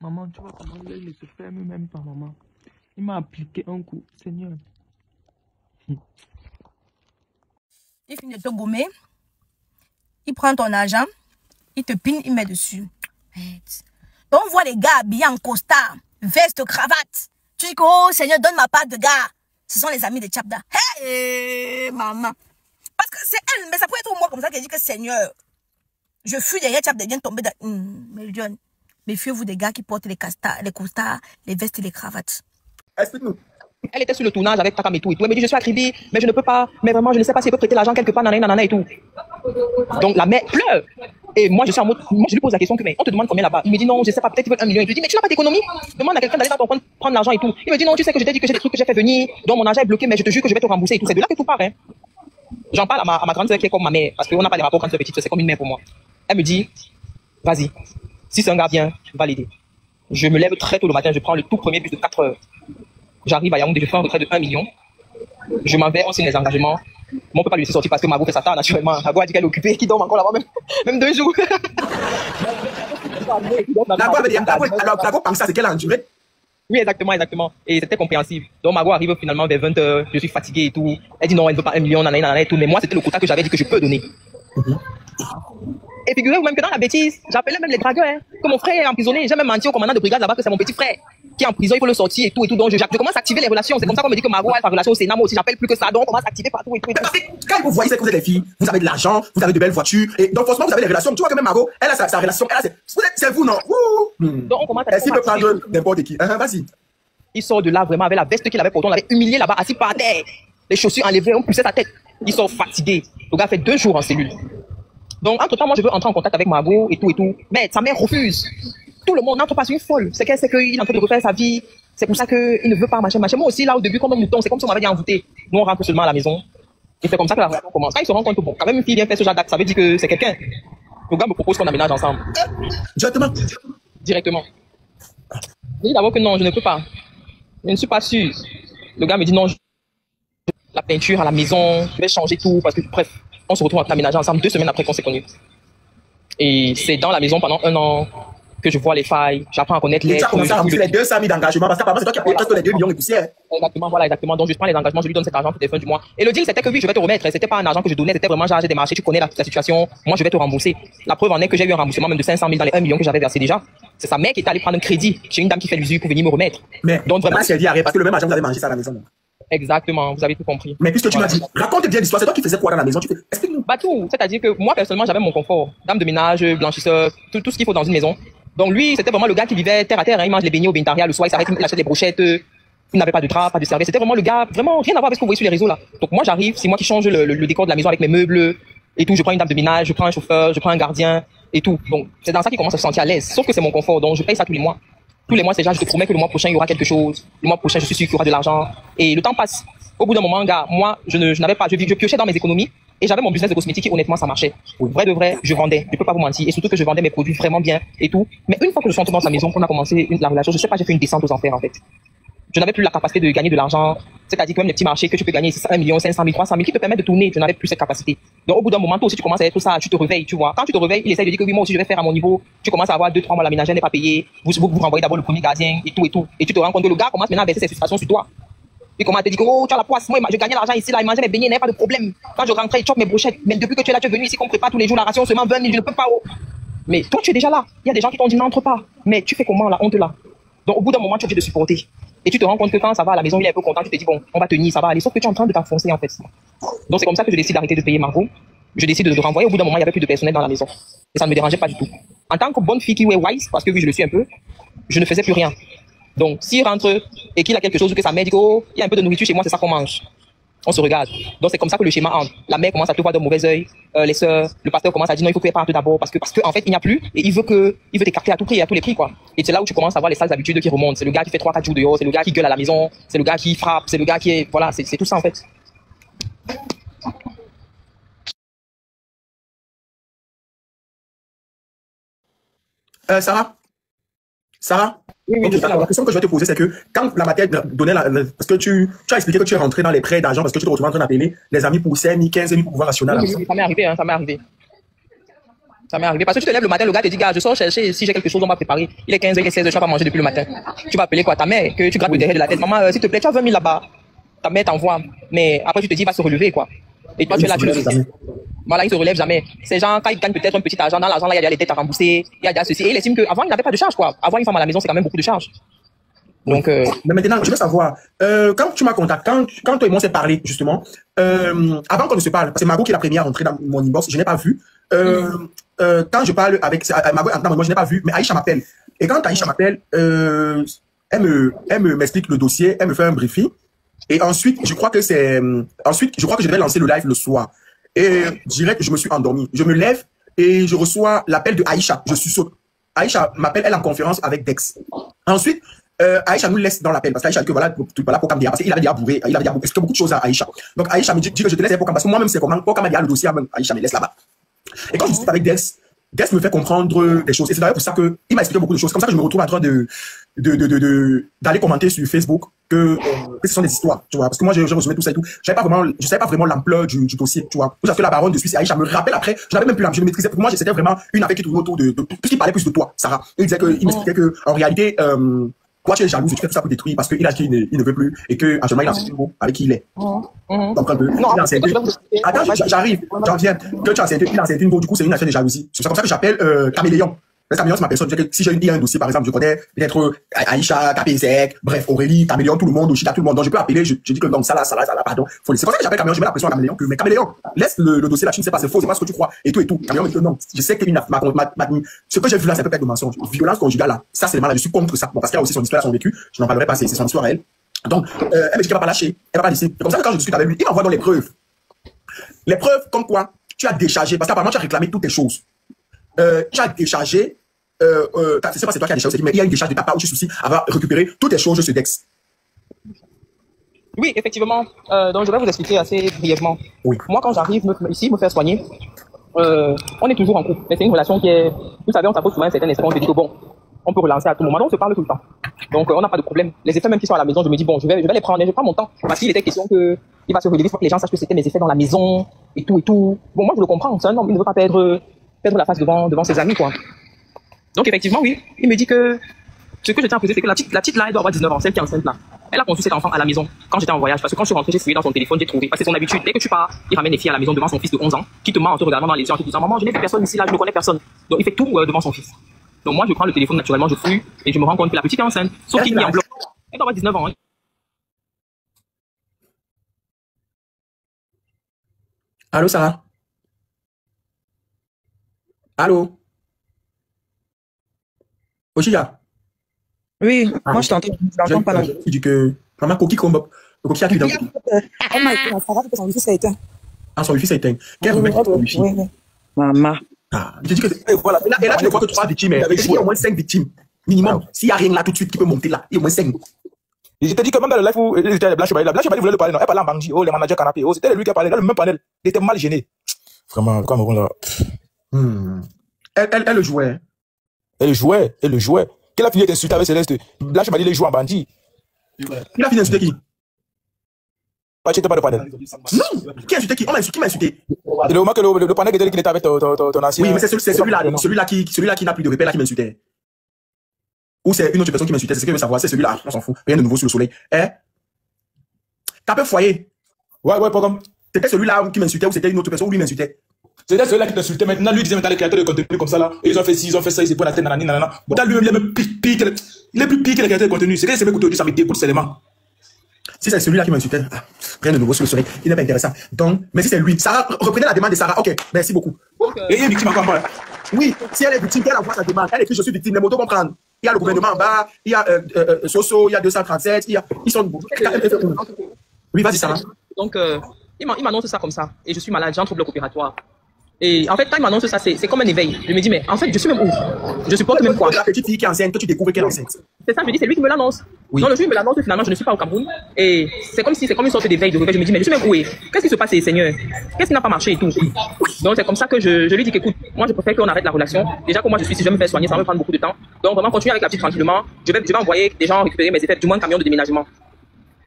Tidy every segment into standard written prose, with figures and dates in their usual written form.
Maman, tu vois comment il ne se ferme même pas, maman. Il m'a appliqué un coup, Seigneur. Il finit de te gommer. Il prend ton argent. Il te pine, il met dessus. Donc on voit les gars habillés en costard, veste, cravate. Tu dis que, oh Seigneur, donne ma part de gars. Ce sont les amis de Tchabda. Hey, maman. Parce que c'est elle, mais ça peut être moi comme ça qui dit que Seigneur, je fuis derrière Tchabda, viens tomber dans... mais John, méfiez-vous des gars qui portent les costards, les vestes et les cravates. Explique-nous. Elle était sur le tournage avec Takam et tout. Elle me dit, je suis à Kribi, mais je ne peux pas. Mais vraiment, je ne sais pas si elle peut prêter l'argent quelque part, nanana et tout. Donc la mère pleure. Et moi, je suis en mode, moi, je lui pose la question que, mais on te demande combien là-bas? Il me dit, non, je sais pas, peut-être ils veulent 1 million. Et je lui dis, mais tu n'as pas d'économie? Demande à quelqu'un d'aller dans ton compte prendre l'argent et tout. Il me dit, non, tu sais que je t'ai dit que j'ai des trucs que j'ai fait venir, donc mon argent est bloqué, mais je te jure que je vais te rembourser et tout. C'est de là que tout part, hein. J'en parle à ma grande sœur qui est comme ma mère, parce qu'on n'a pas les rapports quand tu es petite, c'est comme une mère pour moi. Elle me dit, vas-y, si c'est un gars bien, va l'aider. Je me lève très tôt le matin, je prends le tout premier bus de 4 heures. J'arrive à Yaoundé, je fais un retrait de 1 million. Je m'en vais, on signe les engagements. Mais on peut pas lui laisser sortir parce que Margot fait sa tare, naturellement. Margot a dit qu'elle est occupée, qu'il dort encore là-bas, même 2 jours. Margot pense à ce qu'elle a enduré. Oui, exactement. Et c'était compréhensible. Donc Margot arrive finalement vers 20 h, je suis fatigué et tout. Elle dit non, elle ne veut pas 1 million, nanana et tout. Mais moi, c'était le quota que j'avais dit que je peux donner. Et figurez-vous même que dans la bêtise, j'appelais même les dragueurs, hein, que mon frère est emprisonné. J'ai même menti au commandant de brigade là-bas que c'est mon petit frère qui est en prison, il faut le sortir et tout. Donc je commence à activer les relations. C'est comme ça qu'on me dit que Margot a sa relation au Sénat, moi aussi j'appelle plus que ça. Donc on commence à activer partout et tout. Quand vous voyez que vous êtes des filles, vous avez de l'argent, vous avez de belles voitures, et donc forcément vous avez des relations. Tu vois que même Margot, elle a sa relation, c'est vous, non? Donc on commence à... Est-ce qu'il peut prendre n'importe qui? Vas-y. Il sort de là vraiment avec la veste qu'il avait portée, on l'avait humilié là-bas, assis par terre. Les chaussures enlevées, on poussait sa tête. Il sort fatigué. Le gars fait 2 jours en cellule. Donc, entre-temps, moi, je veux entrer en contact avec Margot et tout. Mais sa mère refuse. Tout le monde n'entre pas sur une folle. C'est qu'il est en train de refaire sa vie. C'est pour ça qu'il ne veut pas machin. Moi aussi, là, au début, comme un mouton, c'est comme si on m'avait dit envoûté. Nous, on rentre seulement à la maison. Et c'est comme ça que la relation commence. Quand il se rend compte que, bon, quand même une fille vient faire ce genre d'acte, ça veut dire que c'est quelqu'un. Le gars me propose qu'on aménage ensemble. Directement. Je dis d'abord que non, je ne peux pas. Je ne suis pas sûre. Le gars me dit non, la peinture à la maison, je vais changer tout, parce que, bref. On se retrouve à aménager ensemble 2 semaines après qu'on s'est connus. Et c'est dans la maison pendant 1 an que je vois les failles, j'apprends à connaître les... Tu as commencé à rembourser les 200 000 d'engagement, parce qu'apparemment c'est toi qui as payé presque les 2 millions de poussières. Exactement. Donc je prends les engagements, je lui donne cet argent pour les fins du mois. Et le deal c'était que oui, je vais te remettre. C'était pas un argent que je donnais, c'était vraiment j'ai des marchés, tu connais la situation, moi je vais te rembourser. La preuve en est que j'ai eu un remboursement même de 500 000 dans les 1 million que j'avais versé déjà. C'est sa mère qui est allée prendre un crédit chez une dame qui fait l'usure pour venir me remettre. Mais donc vraiment c'est dit arrête, parce que le même argent vous avez mangé ça à la maison. Exactement, vous avez tout compris. Mais puisque tu m'as dit, raconte bien l'histoire, c'est toi qui faisais quoi dans la maison? Explique-nous. Bah tout, c'est-à-dire que moi personnellement j'avais mon confort, dame de ménage, blanchisseur, tout ce qu'il faut dans une maison. Donc lui, c'était vraiment le gars qui vivait terre à terre, hein. Il mange les beignets au Bentaria, le soir il s'arrête, il achète des brochettes, il n'avait pas de drap, pas de serviette. C'était vraiment le gars, vraiment rien à voir avec ce que vous voyez sur les réseaux là. Donc moi j'arrive, c'est moi qui change le décor de la maison avec mes meubles et tout. Je prends une dame de ménage, je prends un chauffeur, je prends un gardien et tout. Donc c'est dans ça qu'il commence à se sentir à l'aise. Sauf que c'est mon confort, donc je paye ça tous les mois. Tous les mois, c'est genre, je te promets que le mois prochain, il y aura quelque chose. Le mois prochain, je suis sûr qu'il y aura de l'argent. Et le temps passe. Au bout d'un moment, gars, moi, je n'avais pas, je piochais dans mes économies et j'avais mon business de cosmétiques et honnêtement, ça marchait. Vrai de vrai, je vendais. Je peux pas vous mentir. Et surtout que je vendais mes produits vraiment bien et tout. Mais une fois que je suis entré dans sa maison, qu'on a commencé la relation, je sais pas, j'ai fait une descente aux enfers, en fait. Je n'avais plus la capacité de gagner de l'argent. C'est-à-dire que même les petits marchés que tu peux gagner, c'est 1 million, 500 000, 300 000 qui te permettent de tourner. Je n'avais plus cette capacité. Donc, au bout d'un moment, toi aussi, tu commences à être ça, tu te réveilles, tu vois. Quand tu te réveilles, il essaie de dire que oui, moi aussi, je vais faire à mon niveau. Tu commences à avoir 2-3 mois, la ménagère n'est pas payée. Vous renvoyez d'abord le premier gardien et tout. Et tu te rends compte que le gars commence maintenant à verser ses frustrations sur toi. Il commence à te dire que, oh, tu as la poisse. Moi, je gagnais l'argent ici, là, il mangeait mes beignets, il n'y avait pas de problème. Quand je rentrais, il chope mes brochettes. Mais depuis que tu es là, tu es venu ici, qu'on prépare tous les jours la ration, seulement 20 000, je ne peux pas, oh. Mais toi, tu es déjà là. Il y a des gens qui t'ont dit n'entre pas. Mais tu fais comment, la honte là? Donc, au bout d'un moment, tu es obligé de supporter. Et tu te rends compte que quand ça va à la maison, il est un peu content, tu te dis, bon, on va tenir, ça va aller. Sauf que tu es en train de t'enfoncer, en fait. Donc, c'est comme ça que je décide d'arrêter de payer Margot. Je décide de renvoyer. Au bout d'un moment, il n'y avait plus de personnel dans la maison. Et ça ne me dérangeait pas du tout. En tant que bonne fille qui est wise, parce que oui, je le suis un peu, je ne faisais plus rien. Donc, s'il rentre et qu'il a quelque chose ou que sa mère dit, oh, il y a un peu de nourriture chez moi, c'est ça qu'on mange. On se regarde. Donc, c'est comme ça que le schéma entre. La mère commence à te voir de mauvais œil. Les sœurs, le pasteur commence à dire non, il faut que tu partes d'abord parce que en fait, il n'y a plus et il veut t'écarter à tout prix, à tous les prix, quoi. Et c'est là où tu commences à voir les sales habitudes qui remontent. C'est le gars qui fait 3-4 jours dehors, c'est le gars qui gueule à la maison, c'est le gars qui frappe, c'est le gars qui est, voilà, c'est tout ça, en fait. Sarah? Oui, okay, la question que je vais te poser, c'est que quand la matière donnait parce que tu as expliqué que tu es rentré dans les prêts d'argent parce que tu te retrouves en train d'appeler les amis pour 5 000, 15 000 pour pouvoir rationner. Oui, ça m'est arrivé, hein, ça m'est arrivé. Ça m'est arrivé. Parce que tu te lèves le matin, le gars te dit, gars, je sors chercher, si j'ai quelque chose, on va préparer. Il est 15h, il est 16h, tu vas pas manger depuis le matin. Tu vas appeler quoi, ta mère, que tu grattes le derrière de la tête. Maman, s'il te plaît, tu as 20 000 là-bas. Ta mère t'envoie. Mais après, tu te dis, il va se relever, quoi. Et toi, tu es là, tu le fais. Voilà, il se relève jamais. Ces gens, quand ils gagnent peut-être un petit argent, dans l'argent, là, il y a déjà les dettes à rembourser, il y a déjà ceci. Et il estime qu'avant, il n'avait pas de charge, quoi. Avoir une femme à la maison, c'est quand même beaucoup de charges. Donc, mais maintenant, je veux savoir, quand tu m'as contacté, quand toi et moi on s'est parlé, justement, avant qu'on ne se parle, parce que Margot qui est la première à rentrer dans mon inbox, je n'ai pas vu. Quand je parle avec Margot, moi je n'ai pas vu, mais Aïcha m'appelle. Et quand Aïcha m'appelle, elle m'explique le dossier, elle me fait un briefing. Et ensuite, je crois que je devais lancer le live le soir. Et direct, je me suis endormi. Je me lève et je reçois l'appel de Aïcha. Je saute. Aïcha m'appelle, elle en conférence avec Dex. Ensuite, Aïcha nous laisse dans l'appel parce qu'Aïcha dit que voilà pour Camdia parce qu'il avait déjà bourré, il avait déjà expliqué beaucoup de choses à Aïcha. Donc Aïcha me dit que je te laisse pour Cam parce que moi-même c'est comment pour Cam le dossier, Aïcha me laisse là-bas. Et quand je suis avec Dex me fait comprendre des choses et c'est d'ailleurs pour ça que il m'a expliqué beaucoup de choses. Comme ça que je me retrouve en train d'aller commenter sur Facebook que ce sont des histoires, tu vois, parce que moi je résumé tout ça et tout. Je savais pas vraiment l'ampleur du dossier, tu vois. Parce que la baronne de Suisse, Aïcha me rappelle après, je n'avais même plus je ne maîtrisais. Pour moi c'était vraiment une affaire qui tournait autour de puisqu'il parlait plus de toi, Sarah. Il m'expliquait que en réalité toi, tu es jalouse, tu fais tout ça pour détruire parce qu'il a dit qu'il ne veut plus et que, actuellement, il a un groupe avec qui il est. Donc, un peu. Non, attends, j'arrive, j'en viens. Que tu as accepté, il a accepté une go, du coup, c'est une affaire de jalousie. C'est comme ça que j'appelle, Caméléon. Caméléon, c'est ma personne. Si il y a un dossier, par exemple, je connais peut-être Aïcha, Capézek, bref, Aurélie, Caméléon, tout le monde, Oshida, tout le monde. Donc, je peux appeler, je dis que donc, ça là, pardon. C'est comme ça que j'appelle Caméléon, je mets la pression à Caméléon, mais Caméléon, laisse le dossier là, tu ne sais pas, c'est faux, c'est pas ce que tu crois, et tout. Caméléon me dit que non, je sais que ce que j'ai vu là, c'est peut-être de mensonge. Violence conjugale là, ça, c'est le mal, je suis contre ça. Bon, parce qu'il y a aussi son histoire, son vécu, je n'en parlerai pas, c'est son histoire à elle. Donc, elle me dit qu'elle va pas lâcher, elle va pas laisser. C'est comme ça que quand je discute avec lui, il m'envoie dans les preuves. Les preuves, comme quoi, tu as déchargé, parce qu'apparemment, tu as réclamé toutes tes choses. Tu as déchargé, c'est pas c'est toi qui as déchargé, mais il y a une décharge de ta part où tu soucies avoir récupéré toutes tes choses sur Dex. Oui, effectivement. Donc, je vais vous expliquer assez brièvement. Oui. Moi, quand j'arrive ici, me faire soigner, on est toujours en couple. Mais c'est une relation qui est, vous savez, on s'appose souvent un certain espace, on se dit que bon, on peut relancer à tout moment. Donc, on se parle tout le temps. Donc, on n'a pas de problème. Les effets même qui sont à la maison, je me dis bon, je vais les prendre, je prends mon temps. Parce qu'il était question que il va se relever, il faut que les gens sachent que c'était mes effets dans la maison, et tout. Bon, moi, je le comprends. C'est un homme, il ne veut pas perdre la face devant ses amis, quoi. Donc, effectivement, oui, il me dit que ce que je tiens à préciser, c'est que la petite là, elle doit avoir 19 ans, celle qui est enceinte là. Elle a conçu cet enfant à la maison quand j'étais en voyage. Parce que quand je suis rentré, j'ai fouillé dans son téléphone, j'ai trouvé. Parce que c'est son habitude. Dès que tu pars, il ramène les filles à la maison devant son fils de 11 ans, qui te ment en te regardant dans les yeux, en te disant, maman, je n'ai vu personne ici, là, je ne connais personne. Donc, il fait tout devant son fils. Donc, moi, je prends le téléphone naturellement, je fouille, et je me rends compte que la petite est enceinte. Sauf qu'il est en bloc. Elle doit avoir 19 ans. Hein. Allô, Sarah? Allô? Oshia? Oui, moi je t'entends. Je n'entends pas. Je dis que maman Coquille Combo. Coquille a cuit dans le. Elle m'a éteint. Ça va que son wifi s'est éteint. Ah, son wifi s'est éteint. Quel remède pour le wifi? Oui. Maman. Ah, je dis que voilà. Et là, tu ne vois que 3 victimes. Il y a au moins 5 victimes. Minimum. S'il n'y a rien là tout de suite qui peut monter là, il y a au moins 5. Je te dis que même dans le live où il était Blanche Bali voulait le parler, non. Elle parlait en Bangui, oh, les managers canapé, oh, c'était lui qui parlait, dans le même panel. Il était mal gêné. Vraiment, le Cameroun là. Elle le jouait. Elle le jouait. Qu'elle a fini d'insulter avec Céleste. Blanche Bali, il joue en bandit. Il a fini d'insulter qui? Tu n'étais pas de panel. Non. Qui a insulté qui? Qui m'a insulté? C'est le moment que le panel qui était avec ton ancien. Oui, mais c'est celui-là qui n'a plus de repère là qui m'insultait. Ou c'est une autre personne qui m'insultait, c'est ce que je veux savoir, c'est celui-là, on s'en fout. Rien de nouveau sur le soleil. T'as peu foyer. Ouais, pas comme. C'était celui-là qui m'insultait ou c'était une autre personne où lui m'insultait? C'était celui-là qui t'insultait. Maintenant, lui disait, mais t'as les créateurs de contenu comme ça là. Et ils ont fait ci, ils ont fait ça, ils se prennent la tête, nanana. Pourtant, lui-même, il est même pire. Il est plus pire que les créateurs de contenu. C'est que c'est m'écouter aujourd'hui, ça me dégoûte seulement. Si c'est celui-là qui m'insultait, rien de nouveau sur le soleil. Il n'est pas intéressant. Donc, mais si c'est lui, Sarah, reprenez la demande de Sarah. Ok, merci beaucoup. Et il y a une victime encore. Oui, si elle est victime, qu'elle envoie sa demande. Elle écrit, je suis victime, les motos comprennent. Il y a le gouvernement en bas, il y a Soso, il y a 237, ils sont... Oui, vas-y, Sarah. Donc, il m'annonce ça comme ça. Et je suis malade, j'ai un trouble opératoire. Et en fait, quand il m'annonce ça, c'est comme un éveil. Je me dis, mais en fait, je suis même où? Je supporte même quoi? La petite fille qui est enceinte, que tu découvres qu'elle est enceinte. C'est ça, je dis, c'est lui qui me l'annonce. Oui. Non, le jour où il me l'annonce, finalement, je ne suis pas au Cameroun. Et c'est comme une sorte d'éveil, de réveil. Je me dis, mais je suis même où? Qu'est-ce qui se passe, Seigneur? Qu'est-ce qui n'a pas marché et tout? Donc, c'est comme ça que je lui dis qu'écoute, moi, je préfère qu'on arrête la relation. Déjà, comme moi, je suis, si je vais me faire soigner, ça va me prendre beaucoup de temps. Donc, vraiment, continuer avec la petite tranquillement. Je vais envoyer des gens récupérer mes effets, du moins un camion de déménagement.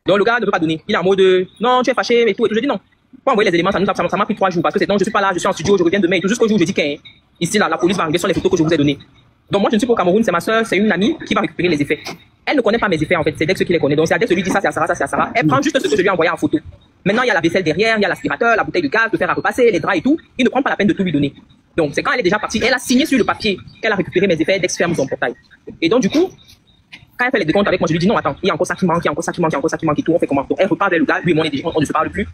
Donc, le gars ne veut pas donner. Il est en mode, non, tu es fâché, et tout. Je dis non. Pour envoyer les éléments, ça m'a pris 3 jours parce que c'est non, je suis pas là, je suis en studio, je reviens demain et tout. Jusqu'au jour où je dis qu'un. ici, là, la police va arriver sur les photos que je vous ai données. Donc moi, je ne suis pas au Cameroun, c'est ma soeur, c'est une amie qui va récupérer les effets. Elle ne connaît pas mes effets, en fait, c'est Dex qui les connaît. Donc c'est à Dex qui lui dit ça, c'est à Sarah, ça, c'est à Sarah. Elle prend juste ce que je lui ai envoyé en photo. Maintenant, il y a la vaisselle derrière, il y a l'aspirateur, la bouteille de gaz, le fer à repasser, les draps et tout. Il ne prend pas la peine de tout lui donner. Donc c'est quand elle est déjà partie, elle a signé sur le papier qu'elle a récupéré mes effets, Dex ferme son portail. Et donc du coup, quand elle fait les décomptes avec moi, je lui dis non, attends, il y a encore ça qui manque, il y a encore ça qui manque, il y a encore ça qui manque et tout, on fait comment? Donc elle repart vers le gars, lui et moi on ne se parle plus.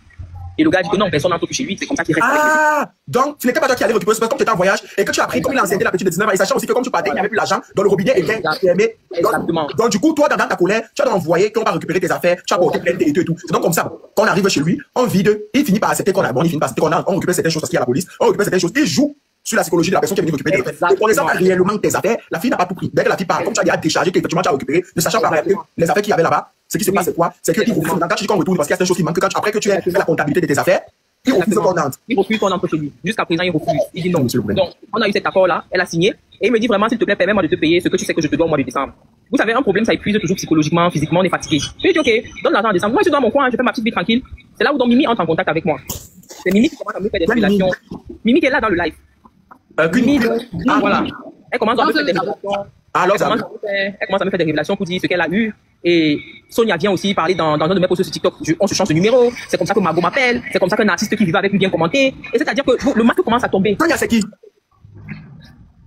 Et le gars dit que non, personne n'entre plus chez lui, c'est comme ça qu'il reste. Ah, donc ce n'était pas toi qui allais récupérer, c'est parce que comme tu étais en voyage et que tu as pris comme il a enceinté la petite de 19 ans et sachant aussi que comme tu partais, il n'y avait plus l'argent dans le robinet et qui aimait. Exactement. Donc du coup, toi, dans ta colère, tu as envoyé qu'on va récupérer tes affaires, tu as porté plainte et tout et tout. C'est donc comme ça, quand on arrive chez lui, on vide, il finit par accepter qu'on a bon, il finit par accepter qu'on a, on récupère certaines choses parce qu'il y a la police, on récupère certaines choses, il joue sur la psychologie de la personne qui est venue récupérer tes affaires. Pour les enfants réellement tes affaires, la fille n'a pas tout pris. Dès que la fille part, comme tu as déjà déchargé, qu'effectivement tu as récupéré, ne sachant pas les affaires qu'il y avait là-bas, ce qui se passe c'est quoi? C'est que quand tu dis qu'on retourne parce qu'il y a certaines choses qui manquent, après que tu aies fait la comptabilité de tes affaires, il refuse qu'on entre. Il refuse qu'on entre chez lui. Jusqu'à présent, il refuse. Il dit non. Monsieur le président. Donc, on a eu cet accord-là, elle a signé, et il me dit vraiment, s'il te plaît, permets-moi de te payer ce que tu sais que je te dois au mois de décembre. Vous savez, un problème, ça épuise toujours psychologiquement, physiquement, on est fatigué. Je lui dis, ok, donne l'argent en décembre. Moi, je suis dans mon coin, je fais ma petite vie tranquille. C'est là où donc Mimi entre en contact avec moi. C'est Mimi qui commence à me faire des révélations. Mimi qui est là dans le live. Mimi, voilà. Elle commence à me faire des révélations. Elle commence à me faire des révélations pour dire ce qu'elle a eu. Et Sonia vient aussi parler dans un de mes posts sur TikTok. On se change de numéro. C'est comme ça que Margot m'appelle. C'est comme ça qu'un artiste qui vivait avec lui vient commenter. Et c'est-à-dire que le masque commence à tomber. Sonia, c'est qui?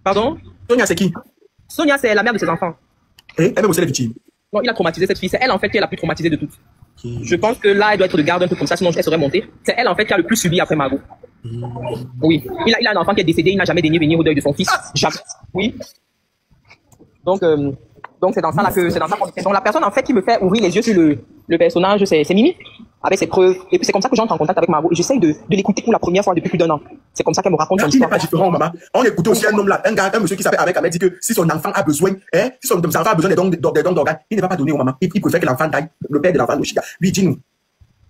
Pardon? Sonia, c'est qui? Sonia, c'est la mère de ses enfants. Et elle-même aussi, elle est victime. Non, il a traumatisé cette fille. C'est elle, en fait, qui est la plus traumatisée de toutes. Je pense que là, elle doit être de garde un peu comme ça, sinon elle serait montée. C'est elle, en fait, qui a le plus subi après Margot. Oui. Il a un enfant qui est décédé. Il n'a jamais daigné venir au deuil de son fils. Jamais. Oui. Donc c'est dans ça là que c'est dans ça qu'on est. Donc la personne en fait qui me fait ouvrir les yeux sur le personnage, c'est Mimi, avec ses preuves. Et puis c'est comme ça que j'entre en contact avec Margot et j'essaye de l'écouter pour la première fois depuis plus d'un an. C'est comme ça qu'elle me raconte son Il n'est histoire. pas différent, maman. On écoutait aussi un homme là, un monsieur qui s'appelle Avec Ahmed dit que si son enfant a besoin, si son enfant a besoin des dons d'organes, il ne va pas donner aux mamans. Il préfère que l'enfant taille, le père de l'enfant, le chica. Lui, dis-nous.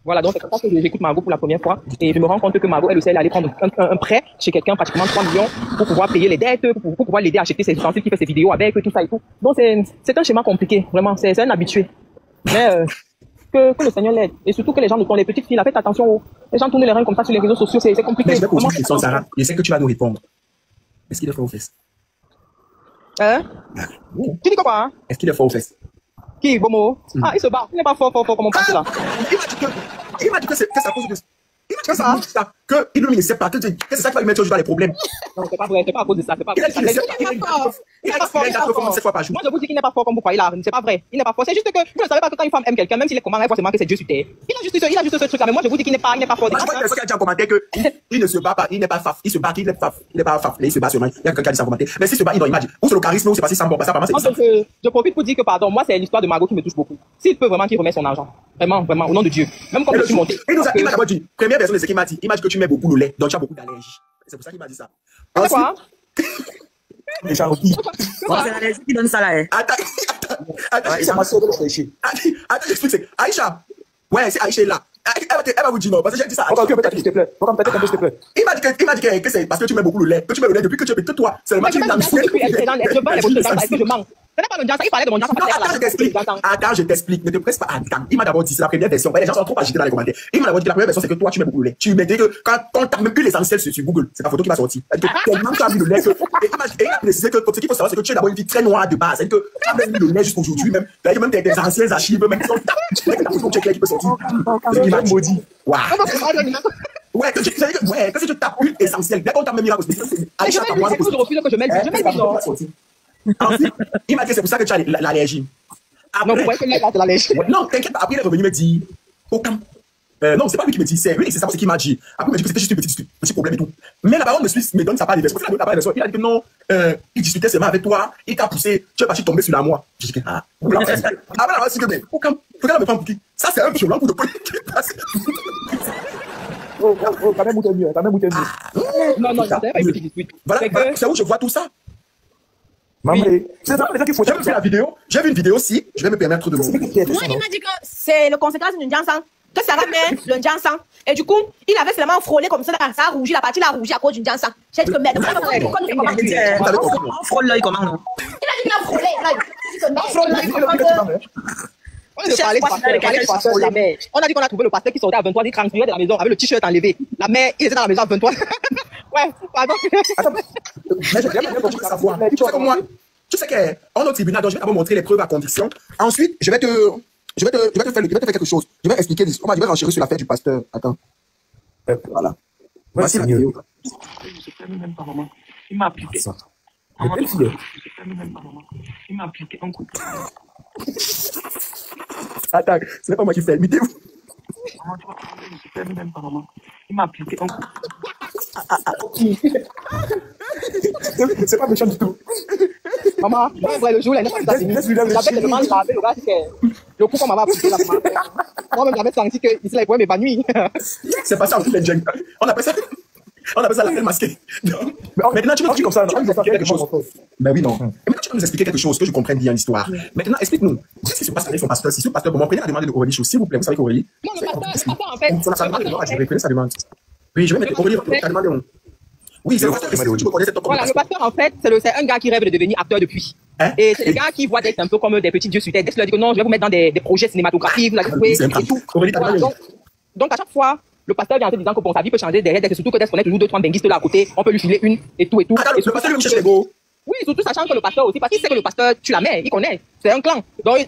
Voilà, donc c'est comme ça que j'écoute Margot pour la première fois et je me rends compte que Margot, elle aussi, elle allait prendre un prêt chez quelqu'un, pratiquement 3 millions, pour pouvoir payer les dettes, pour pouvoir l'aider à acheter ses ustensiles, qui fait ses vidéos avec, tout ça et tout. Donc c'est un schéma compliqué, vraiment, c'est un habitué. Mais que le Seigneur l'aide. Et surtout que les gens ne tournent, les petites filles, faites attention, les gens tournent les reins comme ça sur les réseaux sociaux, c'est compliqué. Mais je vais poser une question, Sarah. Je sais que tu vas nous répondre. Est-ce qu'il est fort aux fesses? Hein? Tu dis quoi, hein? Est-ce qu'il est fort aux fesses? Qui, Bomo? Ah, il se bat. Il n'est pas fort comme on pense là. Il m'a dit que c'est à cause de ça. Il m'a dit que il ne sait pas, que c'est ça qui va lui mettre dans les problèmes. Non, c'est pas vrai, c'est pas à cause de ça, c'est pas vrai. Il n'est pas fort. Il n'est pas fort. 7 fois par jour. Moi, je vous dis qu'il n'est pas fort comme vous croyez là. C'est pas vrai. Il n'est pas fort. C'est juste que vous ne savez pas que quand une femme aime quelqu'un, même s'il est comment, elle voit seulement que c'est Dieu sur terre. Il a juste ce truc là. Mais moi, je vous dis qu'il n'est pas fort. Je vois une personne qui a dit en commentaire qu'il ne se bat pas, il n'est pas faf. Il se bat, il n'est pas faf. Il se bat seulement. Il y a quelqu'un qui a dit ça en commentaire. Mais s'il se bat, il doit imaginer. Ou c'est le charisme, ou c'est passé sans bon. Ça, apparemment, c'est je profite pour dire que, pardon, moi, c'est l'histoire de Margot qui me touche beaucoup. S'il peut vraiment qu'il remette son argent. Vraiment, vraiment, au nom de Dieu. Même comme je suis monté. Il m'a d'abord dit, première personne de ce qu'il m'a dit. Il m'a dit que tu mets beaucoup le lait, donc tu as beaucoup d'allergies. C'est pour ça qu'il m'a dit ça. C'est quoi? Les gens aussi. C'est l'allergie qui donne ça là. Attends, C'est ma soeur de le chercher. attends, j'explique, c'est Aïcha. Ouais, c'est Aïcha là. Elle va vous dire non, parce que j'ai dit ça. S'il te plaît. S'il te plaît. Il m'a dit que c'est parce que tu mets beaucoup le lait. Que tu mets le lait depuis que tu es petit, toi. C'est le match qui est dans le ciel. Je vends les bouteilles de Jansa. Est-ce que je mens? Ce n'est pas le Jansa. Il parlait de mon Jansa. Attends, je t'explique. Ne te presse pas à temps. Il m'a d'abord dit, c'est la première version. Les gens sont trop agités dans les commentaires. Il m'a d'abord dit, la première version, c'est que toi, tu mets beaucoup le lait. Tu mettais que quand t'as même plus l'essentiel sur Google, c'est ta photo qui va sortir. Tellement tu as mis le lait. Et il a précisé que ce qu'il faut savoir, c'est que tu es d'abord une vie très noire de base. C'est que tu as même mis le lait jusqu'aujourd'hui, même. D'ailleurs, même des anciennes archives, même qui sont qui peut sortir. C'est qu'il m'a maudit. Waouh. Ouais, que si tu tapes une essentielle, bien qu'on t'a même mis là, Aïcha, t'as moins de Je refuse que je mette. Je mets non. Ensuite, il m'a dit c'est pour ça que tu as l'allergie. Non, vous voyez que là, c'est l'allergie. Non, t'inquiète pas. Après, il est revenu me dire, aucun. Non, c'est pas lui qui me dit, c'est lui, c'est ça ce qu'il m'a dit. Après, il m'a dit que c'était juste un petit problème et tout. Mais la parole me donne sa part de version. Il a dit que non, il discutait seulement avec toi, il t'a poussé, tu es parti tomber sur la moi. J'ai dit, ah, après, la c'est que, aucun. Regarde me prendre pour qui. Ça, c'est un violent coup de poing qui passe. T'as même mieux. Non, c'est pas une petite dispute. Voilà, c'est où je vois tout ça. Maman, c'est ça qu'il faut. J'ai vu la vidéo, j'ai vu une vidéo aussi, je vais me permettre de Moi, il m'a dit que c'est le conséquence du Jansan. Que ça va mettre le Jansan. Et du coup, il avait seulement frôlé comme ça, ça a rougi, la partie l'a rougi à cause du Jansan. J'ai dit que merde, On frôle l'œil comment non? il a dit qu'il a frôlé. On a dit qu'on a trouvé le pasteur qui sortait à 23, il tranquillait de la maison avec le t-shirt enlevé. La mère, il était dans la maison à 23. Ouais, pardon. Attends, mais j'aimerais bien savoir. Tu sais que moi, tu sais qu'en au tribunal, donc je vais d'abord montrer les preuves à conviction. Ensuite, je vais te faire quelque chose. Je vais expliquer l'histoire. Je vais renchérir sur l'affaire du pasteur. Attends. Voilà. Voici la vidéo. Je fais même pas, maman. Il m'a appliqué. Maman, Je fais même pas, maman. Il m'a appliqué un coup. attends, ce n'est pas moi qui fais. Imitez-vous. Maman, tu vois, je fais même pas, maman. Il m'a appliqué un coup. C'est pas méchant du tout. Maman, le jour, il avait tellement frappé le gars que le coup qu'on m'avait appliqué là, moi-même, j'avais senti que ici, il pouvait m'évanouir. C'est pas ça, on les jeunes. On appelle ça l'appel masqué. Maintenant, tu comme ça, non? Quelque chose. Ben oui, non. Et maintenant, tu vas nous expliquer quelque chose que je comprenne bien l'histoire. Maintenant, explique-nous. Qu'est-ce qui se passe avec son pasteur? Si ce pasteur, bon, prenez la demande de Aurélie Chou, s'il vous plaît. Vous savez qu'Aurélie. Non, le pasteur, en fait. Ça demande de je vais prenez sa demande. Oui, je vais mettre Aurélie, ta demande. Oui, c'est le pasteur. Tu reconnais cette Voilà, le pasteur, en fait, c'est un gars qui rêve de devenir acteur depuis. Et c'est des gars qui voient d'être un peu comme des petits dieux sur terre. Dès que tu leur dis que non, je vais vous mettre dans des projets cinématographiques, vous allez jouer et tout. Donc, à chaque fois, le pasteur vient en te disant que bon, sa vie peut changer derrière, c'est surtout que dès qu'on est toujours 2-3 benguistes là à côté, on peut lui filer une et tout. Attends, le pasteur lui cherche les beaux. Oui, surtout sachant que le pasteur aussi, parce qu'il sait que le pasteur, tu la mets, il connaît, c'est un clan. Donc,